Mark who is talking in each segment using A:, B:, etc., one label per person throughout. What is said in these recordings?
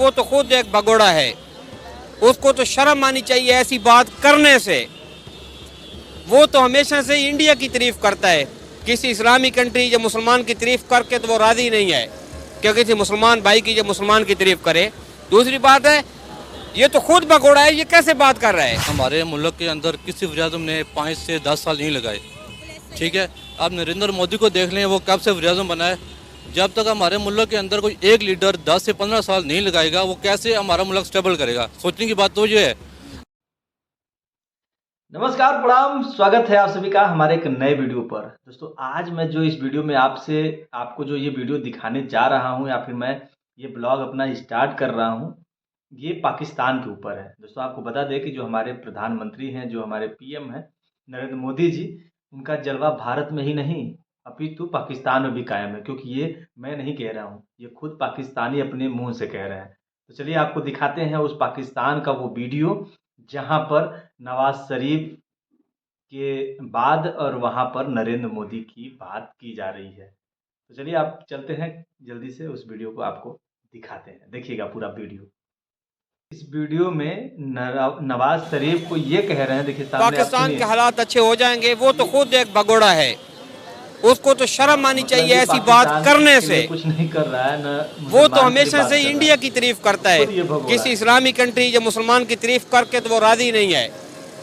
A: वो तो खुद एक भगोड़ा है, उसको तो शर्म आनी चाहिए ऐसी बात करने से। वो तो हमेशा से इंडिया की तारीफ करता है, किसी इस्लामी कंट्री या मुसलमान की तारीफ करके तो वो राजी नहीं है कि किसी मुसलमान भाई की या मुसलमान की तारीफ करे। दूसरी बात है, ये तो खुद भगोड़ा है, ये कैसे बात कर रहा है।
B: हमारे मुल्क के अंदर किसी वज़ीर-ए-आज़म ने 5 से 10 साल नहीं लगाए, ठीक है। आप नरेंद्र मोदी को देख लें, वो कब से वज़ीर-ए-आज़म बना है। जब तक हमारे मुल्क के अंदर कोई एक लीडर 10 से 15 साल नहीं लगाएगा, वो कैसे हमारा मुल्क स्टेबल करेगा। सोचने की बात तो ये है।
C: नमस्कार, प्रणाम, स्वागत है आप सभी का हमारे एक नए वीडियो पर। दोस्तों, आज मैं जो इस वीडियो में आपको जो ये वीडियो दिखाने जा रहा हूँ या फिर मैं ये ब्लॉग अपना स्टार्ट कर रहा हूँ, ये पाकिस्तान के ऊपर है। दोस्तों, आपको बता दें कि जो हमारे प्रधानमंत्री हैं, जो हमारे पीएम हैं नरेंद्र मोदी जी, उनका जलवा भारत में ही नहीं अपितु पाकिस्तान में भी कायम है। क्योंकि ये मैं नहीं कह रहा हूँ, ये खुद पाकिस्तानी अपने मुंह से कह रहे हैं। तो चलिए आपको दिखाते हैं उस पाकिस्तान का वो वीडियो जहाँ पर नवाज शरीफ के बाद और वहाँ पर नरेंद्र मोदी की बात की जा रही है। तो चलिए आप चलते हैं, जल्दी से उस वीडियो को आपको दिखाते हैं। देखिएगा पूरा वीडियो। इस वीडियो में नवाज शरीफ को ये कह रहे हैं, देखिए सामने
A: पाकिस्तान के हालात अच्छे हो जाएंगे, वो तो खुद एक भगोड़ा है, उसको तो शर्म आनी चाहिए ऐसी बात करने से।
C: कुछ नहीं कर रहा है न,
A: वो तो हमेशा से इंडिया की तारीफ करता है, किसी इस्लामी कंट्री या मुसलमान की तारीफ करके तो वो राजी नहीं है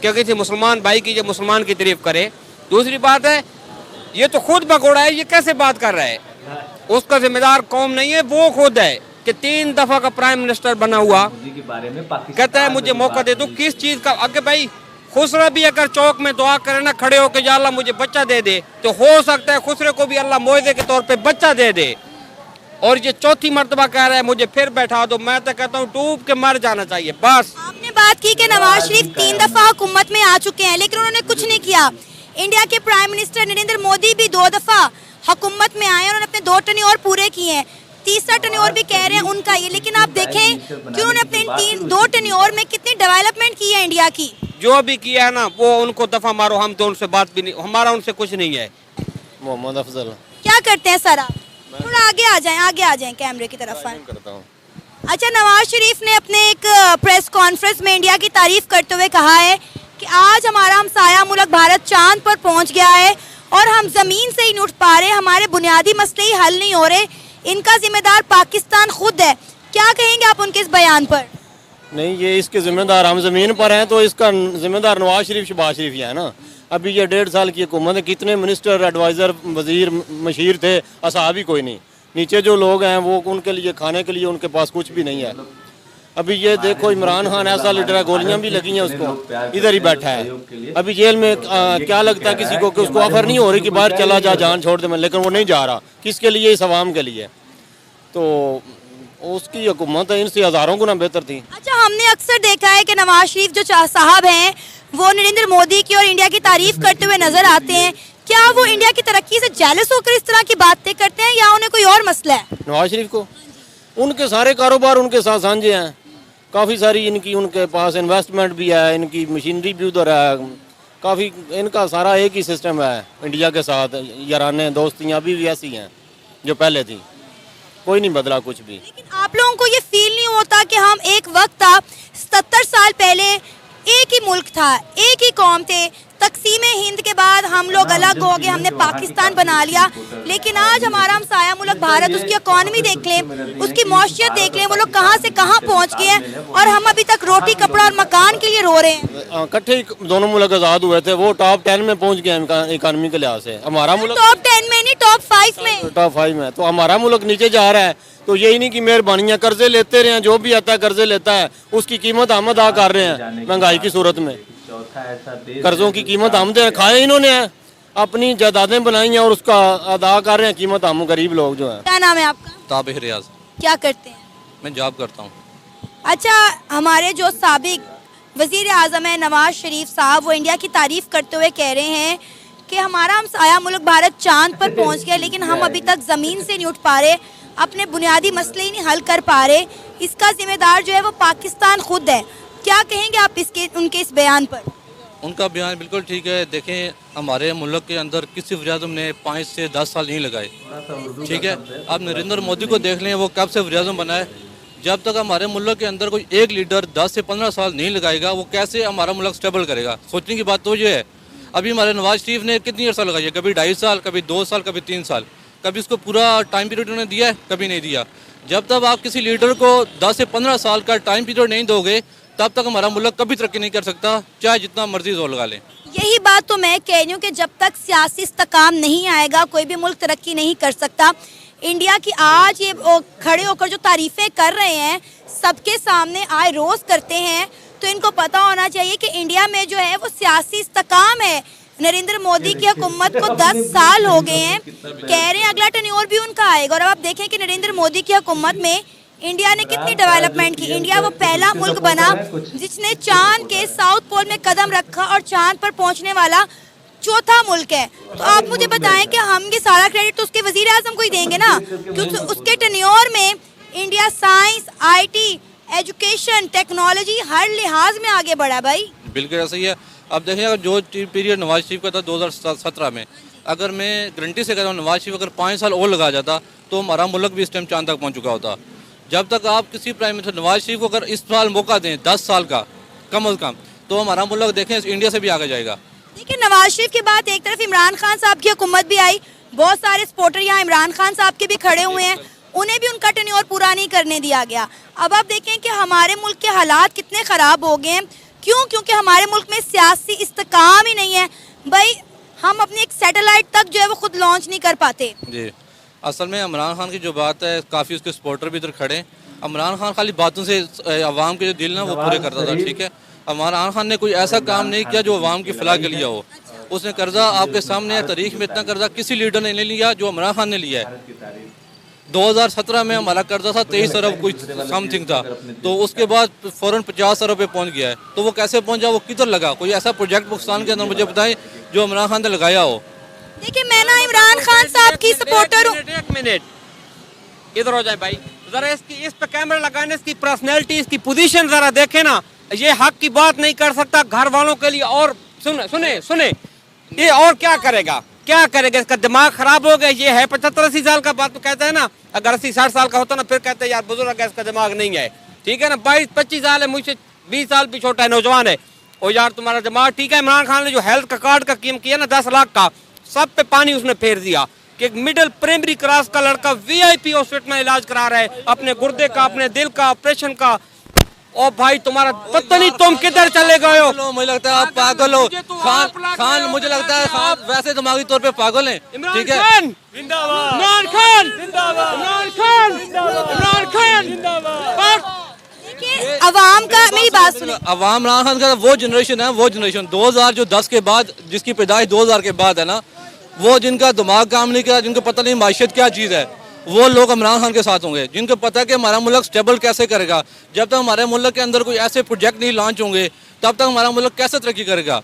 A: कि किसी मुसलमान भाई की या मुसलमान की तारीफ करे। दूसरी बात है, ये तो खुद भगोड़ा है, ये कैसे बात कर रहा है। उसका जिम्मेदार कौम नहीं है, वो खुद है कि 3 दफा का प्राइम मिनिस्टर बना हुआ,
C: के बारे में
A: कहता है मुझे मौका दे दो। किस चीज का? अगर भाई खुसरा भी अगर चौक में दुआ करे ना खड़े होकर, या अल्लाह मुझे बच्चा दे दे, तो हो सकता है खुसरे को भी अल्लाह मुआवजे के तौर पे बच्चा दे दे। और ये चौथी मर्तबा कह रहा है मुझे फिर बैठा दो। मैं तो कहता हूँ डूब के मर जाना चाहिए बस।
D: आपने बात की कि नवाज शरीफ 3 दफा हुकूमत में आ चुके हैं, लेकिन उन्होंने कुछ नहीं किया। इंडिया के प्राइम मिनिस्टर नरेंद्र मोदी भी 2 दफा हुकूमत में आए, उन्होंने अपने 2 टर्न्योर पूरे किए हैं। तीसरा टर्न्योर भी कह रहे हैं उनका ये। लेकिन आप देखें कि उन्होंने अपने 2 टर्न्योर में कितनी डेवलपमेंट की है इंडिया की।
A: जो भी किया है ना, वो उनको दफा मारो, हम तो उनसे बात भी नहीं, हमारा उनसे कुछ नहीं है।
B: मोहम्मद अफजल
D: क्या करते हैं सर आप? थोड़ा आगे आ जाएं कैमरे की तरफ।
B: करता हूँ।
D: अच्छा, नवाज शरीफ ने अपने एक प्रेस कॉन्फ्रेंस में इंडिया की तारीफ करते हुए कहा है कि आज हमारा हमसाया मुल्क भारत चांद पर पहुंच गया है और हम जमीन से ही नहीं उठ पा रहे, हमारे बुनियादी मसले ही हल नहीं हो रहे, इनका जिम्मेदार पाकिस्तान खुद है। क्या कहेंगे आप उनके इस बयान पर?
E: नहीं, ये इसके जिम्मेदार हम ज़मीन पर हैं, तो इसका जिम्मेदार नवाज शरीफ शहबाज शरीफ ही है ना। अभी ये 1.5 साल की हुकूमत है, कितने मिनिस्टर, एडवाइज़र, वज़ीर, मशीर थे, असाब ही कोई नहीं। नीचे जो लोग हैं वो उनके लिए खाने के लिए उनके पास कुछ भी नहीं है। अभी ये देखो, इमरान खान ऐसा लीडर है, गोलियां भी लगी हैं उसको, इधर ही बैठा है। अभी जेल में क्या लगता है किसी को कि उसको ऑफर नहीं हो रही कि बाहर चला जा, जान छोड़ दे, लेकिन वो नहीं जा रहा। किसके लिए? इस अवाम के लिए। तो उसकी हुकूमत इनसे हज़ारों गुना बेहतर थी।
D: अच्छा, हमने अक्सर देखा है कि नवाज शरीफ जो साहब हैं वो नरेंद्र मोदी की और इंडिया की तारीफ करते हुए नजर आते हैं। क्या वो इंडिया की तरक्की से जेलस होकर इस तरह की बातें करते हैं या उन्हें कोई और मसला है?
E: नवाज शरीफ को उनके सारे कारोबार उनके साथ साझे हैं, काफ़ी सारी इनकी उनके पास इन्वेस्टमेंट भी है, इनकी मशीनरी भी उधर है, काफ़ी इनका सारा एक ही सिस्टम है इंडिया के साथ। याराने दोस्तियाँ अभी भी ऐसी हैं जो पहले थी, कोई नहीं बदला कुछ भी।
D: लेकिन आप लोगों को ये फील नहीं होता कि हम एक वक्त था 77 साल पहले एक ही मुल्क था, एक ही कौम थे, तकसीम हिंद के बाद हम लोग अलग हो गए, हमने पाकिस्तान बना लिया। लेकिन आज हमारा हमसाया मुल्क भारत, उसकी इकॉनमी देख लें, उसकी मौशियत देख लें, वो लोग कहाँ से कहाँ पहुँच गए हैं और हम अभी तक रोटी कपड़ा और मकान के लिए रो रहे हैं।
E: इकट्ठे दोनों मुल्क आज़ाद हुए थे, वो टॉप 10 में पहुँच गए इकानमी के लिहाज से। हमारा मुल्क
D: टॉप 10 में नहीं, टॉप 5 में।
E: टॉप 5 में तो हमारा मुल्क नीचे जा रहा है। तो यही नहीं कि मेहरबानियाँ कर्जे लेते रहे हैं, जो भी आता है कर्जे लेता है, उसकी कीमत हम अदा कर रहे हैं महंगाई की सूरत में। कर्जों की कीमत हम दे खाए इन्होंने है, अपनी जायदादें बनाई हैं और उसका अदा कर रहे हैं कीमत हम गरीब लोग जो हैं।
D: क्या नाम है आपका?
B: ताबिह रियाज।
D: क्या करते हैं?
B: मैं जॉब करता हूँ।
D: अच्छा, हमारे जो साबिक वजीर आजम है नवाज शरीफ साहब, वो इंडिया की तारीफ करते हुए कह रहे हैं कि हमारा हमसाया मुल्क भारत चांद पर पहुंच गया, लेकिन हम अभी तक ज़मीन से नहीं उठ पा रहे, अपने बुनियादी मसले ही नहीं हल कर पा रहे, इसका जिम्मेदार जो है वो पाकिस्तान खुद है। क्या कहेंगे आप उनके इस बयान पर?
B: उनका बयान बिल्कुल ठीक है। देखें, हमारे मुल्क के अंदर किसी वज़ीर-ए-आज़म ने 5 से 10 साल नहीं लगाए, ठीक है। आप नरेंद्र मोदी को देख लें, वो कब से वज़ीर-ए-आज़म बना है। जब तक हमारे मुल्क के अंदर कोई एक लीडर 10 से 15 साल नहीं लगाएगा, वो कैसे हमारा मुल्क स्टेबल करेगा? सोचने की बात तो ये है। अभी हमारे नवाज शरीफ ने कितनी अर्सा लगाई है, कभी 2.5 साल, कभी 2 साल, कभी 3 साल, कभी इसको पूरा टाइम पीरियड उन्होंने दिया है, कभी नहीं दिया। जब तक आप किसी लीडर को 10 से 15 साल का टाइम पीरियड नहीं दोगे, तब तक हमारा मुल्क कभी तरक्की नहीं कर सकता, चाहे जितना मर्जी जोर लगा लें।
D: यही बात तो मैं कह रही हूँ कि जब तक सियासी इस्तेकाम नहीं आएगा, कोई भी मुल्क तरक्की नहीं कर सकता। इंडिया की आज ये खड़े होकर जो तारीफें कर रहे हैं, सबके सामने आए रोज़ करते हैं, तो इनको पता होना चाहिए कि इंडिया में जो है वो सियासी इस्तेकाम है। नरेंद्र मोदी की हुकूमत को 10 साल हो गए हैं, कह रहे हैं अगला टर्न्योवर भी उनका आएगा। और अब आप देखें कि नरेंद्र मोदी की हुकूमत में इंडिया ने कितनी डेवलपमेंट की। इंडिया वो पहला मुल्क बना जिसने चांद के साउथ पोल में कदम रखा और चांद पर पहुंचने वाला चौथा मुल्क है। तो आप मुझे बताएं कि हम ये सारा क्रेडिट तो उसके वजीर आजम को ही देंगे ना, क्योंकि उसके टर्न्योवर में India science, IT, education, technology हर लिहाज में आगे बढ़ा। भाई
B: बिल्कुल ऐसा ही है। अब देखिए, अगर जो पीरियड नवाज शरीफ का था 2017 में, अगर मैं गारंटी से कहता हूँ नवाज शरीफ अगर 5 साल और लगा जाता तो हमारा मुल्क भी इस टाइम चांद तक पहुँच चुका होता। जब तक आप किसी प्राइम मिनिस्टर नवाज शरीफ को अगर इस साल मौका दें 10 साल का कम अज़ कम, तो हमारा मुल्क देखें इंडिया से भी आगे जाएगा।
D: देखिए, नवाज शरीफ के बाद एक तरफ इमरान खान साहब की हुकूमत भी आई, बहुत सारे सपोर्टर यहाँ इमरान खान साहब के भी खड़े हुए हैं, उन्हें भी उनका टेन्योर पूरा नहीं करने दिया गया। अब आप देखें कि हमारे मुल्क के हालात कितने ख़राब हो गए हैं। क्यों? क्योंकि हमारे मुल्क में सियासी इस्तेकाम ही नहीं है। भाई हम अपनी एक सैटेलाइट तक जो है वो खुद लॉन्च नहीं कर पाते।
B: जी, असल में इमरान खान की जो बात है, काफ़ी उसके सपोर्टर भी इधर खड़े हैं। इमरान खान खाली बातों से अवाम के जो दिल ना वो पूरे करता था, ठीक है। इमरान खान ने कोई ऐसा काम नहीं किया जो अवाम की फलाह के लिए हो। उसने कर्जा आपके सामने है, तारीख में इतना कर्जा किसी लीडर ने नहीं लिया जो इमरान खान ने लिया है। 2017 में हमारा कर्जा था 23 अरब कुछ समथिंग था, तो उसके बाद फ़ौरन 50 अरब पे पहुंच गया है। तो वो कैसे पहुंचा, वो किधर लगा? कोई ऐसा प्रोजेक्ट पाकिस्तान के अंदर मुझे बताएं जो इमरान खान ने लगाया हो।
D: देखिए, मैं ना इमरान खान साहब की सपोर्टर हूँ।
A: एक मिनट इधर हो जाए भाई, जरा इस पे कैमरा लगाने, इसकी पर्सनैलिटी, इसकी पोजीशन जरा देखे ना। ये हक की बात नहीं कर सकता घर वालों के लिए। और सुने ये और क्या करेगा, क्या करेगा? इसका दिमाग खराब हो गया। ये है 75-80 साल का, बात तो कहता है ना। अगर 80-60 साल का होता ना फिर कहते हैं यार बुजुर्ग है, इसका दिमाग नहीं है, ठीक है ना। 22-25 साल है, मुझसे 20 साल भी छोटा है, नौजवान है। और यार तुम्हारा दिमाग ठीक है। इमरान खान ने जो हेल्थ का कार्ड का स्कीम किया ना 10 लाख का, सब पे पानी उसने फेर दिया कि एक मिडिल प्राइमरी क्लास का लड़का VIP हॉस्पिटल में इलाज करा रहा है, अपने गुर्दे का, अपने दिल का, ऑपरेशन का। ओ भाई तुम्हारा पता नहीं तुम किधर चले गए हो।
B: मुझे लगता है आप पागल हो। खान मुझे लगता है खान वैसे दिमागी तौर पे पागल हैं, ठीक है।
A: इमरान खान
D: देखिए, अवाम का मेरी बात सुनो।
B: अवाम इमरान खान का वो जनरेशन है, वो जनरेशन 2010 के बाद, जिसकी पैदाइश 2000 के बाद है ना, वो जिनका दिमाग काम नहीं किया, जिनको पता नहीं माशियत क्या चीज़ है, वो लोग इमरान खान के साथ होंगे। जिनको पता है कि हमारा मुल्क स्टेबल कैसे करेगा। जब तक हमारे मुल्क के अंदर कोई ऐसे प्रोजेक्ट नहीं लॉन्च होंगे, तब तक हमारा मुल्क कैसे तरक्की करेगा।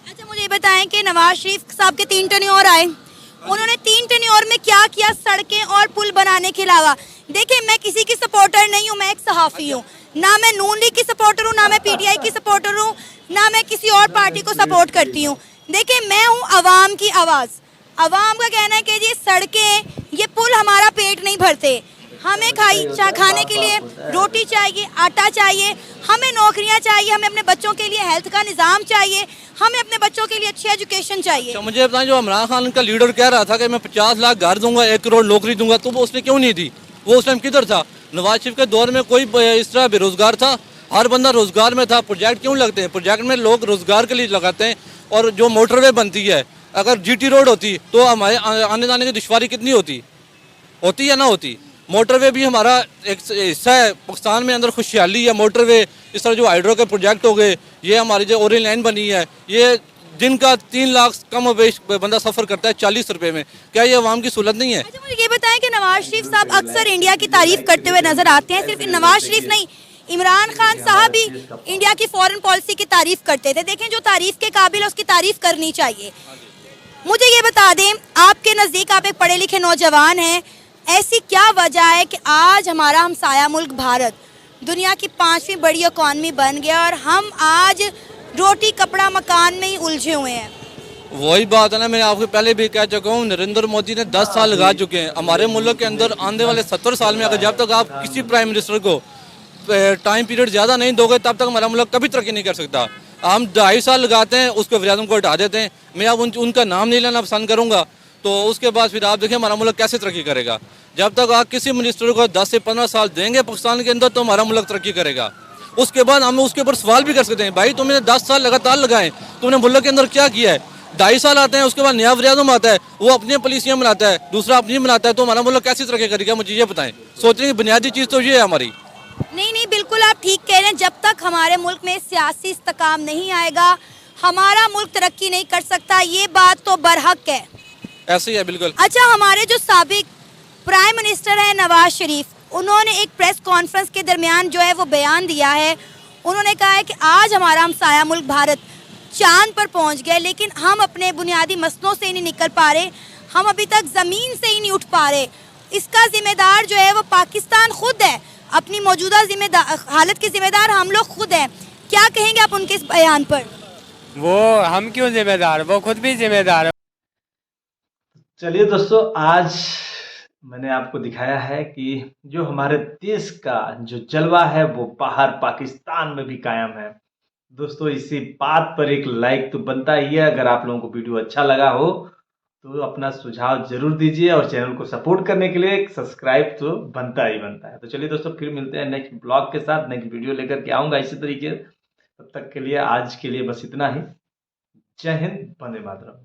D: अच्छा, मुझे ये बताएं कि नवाज शरीफ साहब के 3 टर्न्योर आए, उन्होंने 3 टर्न्योर में क्या किया सड़कें और पुल बनाने के अलावा? देखिए, मैं किसी की सपोर्टर नहीं हूँ, मैं एक सहाफ़ी हूँ। ना मैं नून लीग की सपोर्टर हूँ, ना मैं PTI की सपोर्टर हूँ, ना मैं किसी और पार्टी को सपोर्ट करती हूँ। देखिए, मैं हूँ अवाम की आवाज़। अवाम का कहना है कि ये सड़कें, ये पुल हमारा पेट नहीं भरते। हमें खाने के लिए रोटी चाहिए, आटा चाहिए, हमें नौकरियां चाहिए, हमें अपने बच्चों के लिए हेल्थ का निज़ाम चाहिए, हमें अपने बच्चों के लिए अच्छी एजुकेशन चाहिए।
B: तो मुझे बताएं, जो इमरान खान का लीडर कह रहा था कि मैं 50 लाख घर दूंगा, 1 करोड़ नौकरी दूंगा, तो वो उसने क्यों नहीं दी? वो उस टाइम किधर था? नवाज शरीफ के दौर में कोई इस तरह बेरोजगार था? हर बंदा रोजगार में था। प्रोजेक्ट क्यों लगते हैं? प्रोजेक्ट में लोग रोजगार के लिए लगाते हैं। और जो मोटरवे बनती है, अगर GT रोड होती तो हमारे आने जाने की दुश्वारी कितनी होती या ना होती? मोटरवे भी हमारा एक हिस्सा है। पाकिस्तान में अंदर खुशहाली है। मोटरवे, इस तरह जो हाइड्रो के प्रोजेक्ट हो गए, ये हमारी जो ओरियन लाइन बनी है, ये दिन का 3 लाख कम बेश बंदा सफ़र करता है 40 रुपये में। क्या ये अवाम की सहूलत नहीं है?
D: अच्छा, मुझे ये बताएं कि नवाज शरीफ साहब अक्सर इंडिया की तारीफ करते हुए नजर आते हैं। सिर्फ नवाज शरीफ नहीं, इमरान खान साहब भी इंडिया की फॉरेन पॉलिसी की तारीफ करते थे। देखें, जो तारीफ के काबिल है उसकी तारीफ करनी चाहिए। मुझे ये बता दें, आपके नज़दीक आप एक पढ़े लिखे नौजवान हैं, ऐसी क्या वजह है कि आज हमारा हमसाया मुल्क भारत दुनिया की 5वीं बड़ी इकॉनमी बन गया और हम आज रोटी कपड़ा मकान में ही उलझे हुए हैं?
B: वही बात है ना, मैंने आपको पहले भी कह चुका हूँ, नरेंद्र मोदी ने 10 साल लगा चुके हैं हमारे मुल्क के अंदर। आने वाले 70 साल में अगर जब तक आप किसी प्राइम मिनिस्टर को टाइम पीरियड ज़्यादा नहीं दोगे तब तक हमारा मुल्क कभी तरक्की नहीं कर सकता। हम 2.5 साल लगाते हैं, उसके वज़ीर-ए-आज़म को हटा देते हैं। मैं अब उनका नाम नहीं लेना पसंद करूँगा। तो उसके बाद फिर आप देखिए हमारा मुल्क कैसे तरक्की करेगा। जब तक आप किसी मिनिस्टर को 10 से 15 साल देंगे पाकिस्तान के अंदर तो हमारा मुल्क तरक्की करेगा। उसके बाद हम उसके ऊपर सवाल भी कर सकते हैं, भाई तुमने 10 साल लगातार लगाए, तुमने मुल्क के अंदर क्या किया है। 2.5 साल आते हैं, उसके बाद नया वज़ीर-ए-आज़म आता है, वो अपनी पॉलिसियाँ बनाता है, दूसरा अपनी बनाता है, तो हमारा मुल्क कैसे तरक्की करेगा, मुझे ये बताएं। सोचने की बुनियादी चीज़ तो ये है हमारी।
D: नहीं, बिल्कुल आप ठीक कह रहे हैं। जब तक हमारे मुल्क में सियासी इस्तेकाम नहीं आएगा, हमारा मुल्क तरक्की नहीं कर सकता। ये बात तो बरहक है।
B: ऐसे ही है बिल्कुल।
D: अच्छा, हमारे जो साबिक प्राइम मिनिस्टर है नवाज शरीफ, उन्होंने एक प्रेस कॉन्फ्रेंस के दरमियान जो है वो बयान दिया है। उन्होंने कहा है कि आज हमारा हमसाया मुल्क भारत चांद पर पहुंच गया, लेकिन हम अपने बुनियादी मसलों से ही नहीं निकल पा रहे, हम अभी तक ज़मीन से ही नहीं उठ पा रहे। इसका जिम्मेदार जो है वो पाकिस्तान खुद है, अपनी मौजूदा हालत के जिम्मेदार हम लोग खुद हैं। क्या कहेंगे आप उनके इस बयान पर?
F: वो हम क्यों जिम्मेदार, वो खुद भी जिम्मेदार है।
C: चलिए दोस्तों, आज मैंने आपको दिखाया है कि जो हमारे देश का जो जलवा है वो बाहर पाकिस्तान में भी कायम है। दोस्तों, इसी बात पर एक लाइक तो बनता ही है। अगर आप लोगों को वीडियो अच्छा लगा हो तो अपना सुझाव जरूर दीजिए, और चैनल को सपोर्ट करने के लिए एक सब्सक्राइब तो बनता ही बनता है। तो चलिए दोस्तों, फिर मिलते हैं नेक्स्ट ब्लॉग के साथ, नेक्स्ट वीडियो लेकर के आऊँगा इसी तरीके। तब तक के लिए आज के लिए बस इतना ही। जय हिंद, वंदे मातरम।